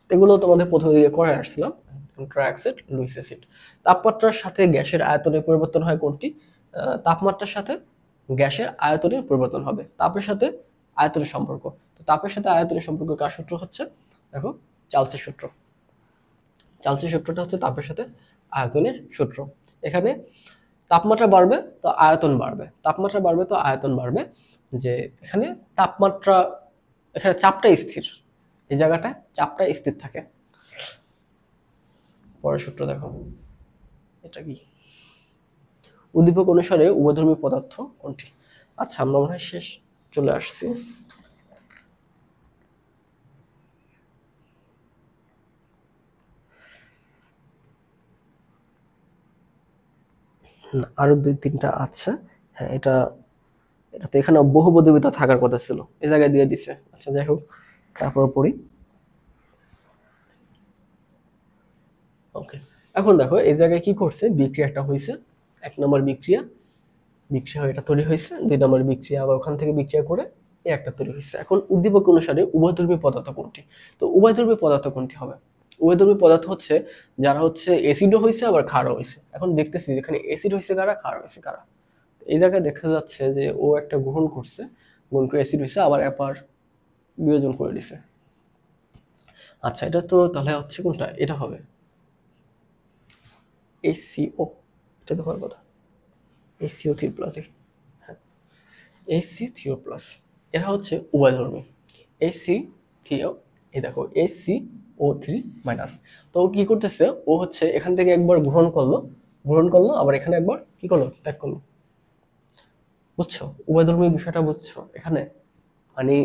এগুলো তোমাদের প্রথমে দিকে করে আসছিলাম, ট্রাইঅক্সাইড, লুইস অ্যাসিড। তাপমাত্রার সাথে গ্যাসের আয়তনের পরিবর্তন হয় কোনটি? তাপমাত্রার সাথে গ্যাসের আয়তনের পরিবর্তন হবে, তাপের সাথে আয়তনের সম্পর্ক। তো তাপের সাথে আয়তনের সম্পর্ক কার সূত্র হচ্ছে? দেখো, চার্লসের সূত্র। চার্লসের সূত্রটা হচ্ছে তাপের সাথে আয়তনের সূত্র। এখানে তাপমাত্রা বাড়বে তো আয়তন বাড়বে, তাপমাত্রা বাড়বে তো আয়তন বাড়বে। যে এখানে তাপমাত্রা, এখানে চাপটা স্থির, এই জায়গাটা চাপটা স্থির থাকে। পরের সূত্র দেখো, এটা কি? উদ্দীপক অনুসারে উভয়ধর্মী পদার্থ কোনটি? আচ্ছা, আমরা মনে হয় শেষ চলে আসছি। আরো 2-3টা আছে। হ্যাঁ, এটা তো এখানে বহুপদীবিতা থাকার কথা ছিল, এই জায়গায় দিয়ে দিছে। আচ্ছা, যাই হোক, তারপর পড়ি। ওকে, এখন দেখো এই জায়গায় কি করছে, বিক্রিয়াটা হয়েছে। 1 নম্বর বিক্রিয়া এটা তৈরি হয়েছে, 2 নম্বর বিক্রিয়া আবার ওখান থেকে বিক্রিয়া করে এই একটা তৈরি হয়েছে। এখন উদ্দীপক অনুসারে উভয়ধর্মী পদার্থ কোনটি? তো উভয়ধর্মী পদার্থ কোনটি হবে? উভয়ধর্মী পদার্থ হচ্ছে যারা হচ্ছে অ্যাসিডও হয়েছে আবার ক্ষারও হয়েছে। এখন দেখতেছি এখানে অ্যাসিড হয়েছে কারা, ক্ষার হয়েছে কারা। এই জায়গায় দেখা যাচ্ছে যে ও একটা গ্রহণ করছে, গ্রহণ করে অ্যাসিড হয়েছে, আবার এপার বিয়োজন করে দিছে। আচ্ছা, এটা তো তাহলে হচ্ছে কোনটা? এটা হবে HCO, এটা তো হওয়ার কথা। HCO3+, হ্যাঁ, HC3+, এরা হচ্ছে উভয়ধর্মী। HC3, এই দেখো HCO3-। তো কি করতেছে, ও হচ্ছে এখান থেকে একবার গ্রহণ করলো আবার এখানে একবার কি করলো, ত্যাগ করলো। বুঝছো উভয়ধর্মী বিষয়টা? বুঝছো এখানে মানে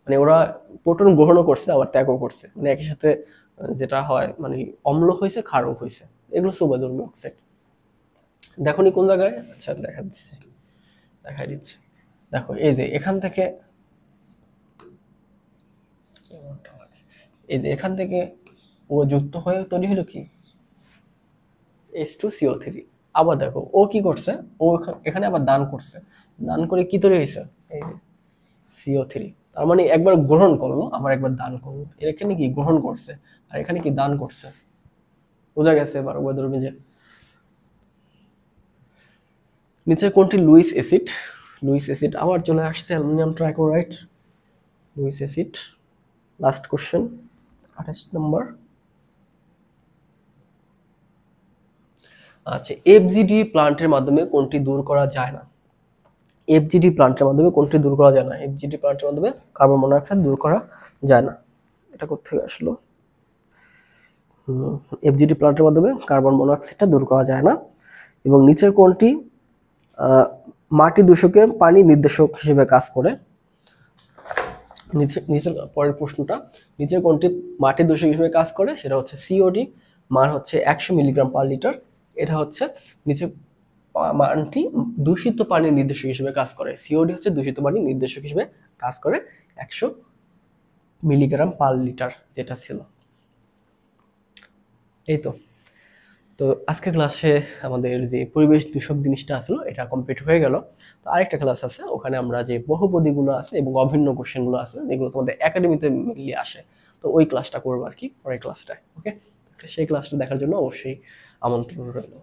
মানে ওরা প্রোটন গ্রহণও করছে আবার ত্যাগও করছে, মানে একই সাথে যেটা হয়, মানে অম্ল হয়েছে ক্ষারও হয়েছে। এগুলো হচ্ছে উভয়ধর্মী অক্সাইড। দেখো নি কোন জায়গায়? আচ্ছা, দেখাই দিচ্ছে। দেখো এই যে এখান থেকে, এই যে এখান থেকে ও যুক্ত হয়ে তৈরি হলো কি, H2CO3। আবার দেখো ও কি করছে, ও এখানে আবার দান করছে, দান করে কি তৈরি হয়েছে, এই যে CO3। তার মানে একবার গ্রহণ করলো আবার একবার দান করলো, এখানে কি গ্রহণ করছে আর এখানে কি দান করছে। বোঝা গেছে এবার উভয়ধর্মী যে। নিচে কোনটি লুইস অ্যাসিড? লুইস অ্যাসিড আবার চলে আসছে, aluminium trichloride, Luis acid. Last question, 28 নম্বর। আচ্ছা, এফজিডি প্লান্টের মাধ্যমে কোনটি দূর করা যায় না? এফজিডি প্লান্টের মাধ্যমে কোনটি দূর করা যায় না? এফজিডি প্লান্টের মাধ্যমে কার্বন মনোক্সাইড দূর করা যায় না। এটা কোথেকে আসলো? এফজিডি প্লান্টের মাধ্যমে কার্বন মনোক্সাইডটা দূর করা যায় না। এবং নিচের কোনটি মাটি দূষকের পানি নির্দেশক হিসেবে কাজ করে? নিচের পরের প্রশ্নটা, নিচের কোনটি মাটি দূষক হিসেবে কাজ করে? সেটা হচ্ছে সিওডি, মান হচ্ছে 100 মিলিগ্রাম পার লিটার। এটা হচ্ছে নিচে মানটি দূষিত পানির নির্দেশক হিসেবে কাজ করে। সিওডি হচ্ছে দূষিত পানির নির্দেশক হিসেবে কাজ করে 100 মিলিগ্রাম পার লিটার যেটা ছিল। এই তো তো আজকের ক্লাসে আমাদের যে পরিবেশ দূষক জিনিসটা আসলো এটা কমপ্লিট হয়ে গেল। তো আরেকটা ক্লাস আছে, ওখানে আমরা যে বহুপদীগুলো আছে এবং অভিন্ন কোশ্চেনগুলো আছে যেগুলো তোমাদের একাডেমিতে মেনলি আসে, তো ওই ক্লাসটা করবো আর কি পরের ক্লাসটায়। ওকে, সেই ক্লাসটা দেখার জন্য অবশ্যই আমন্ত্রণ রইল।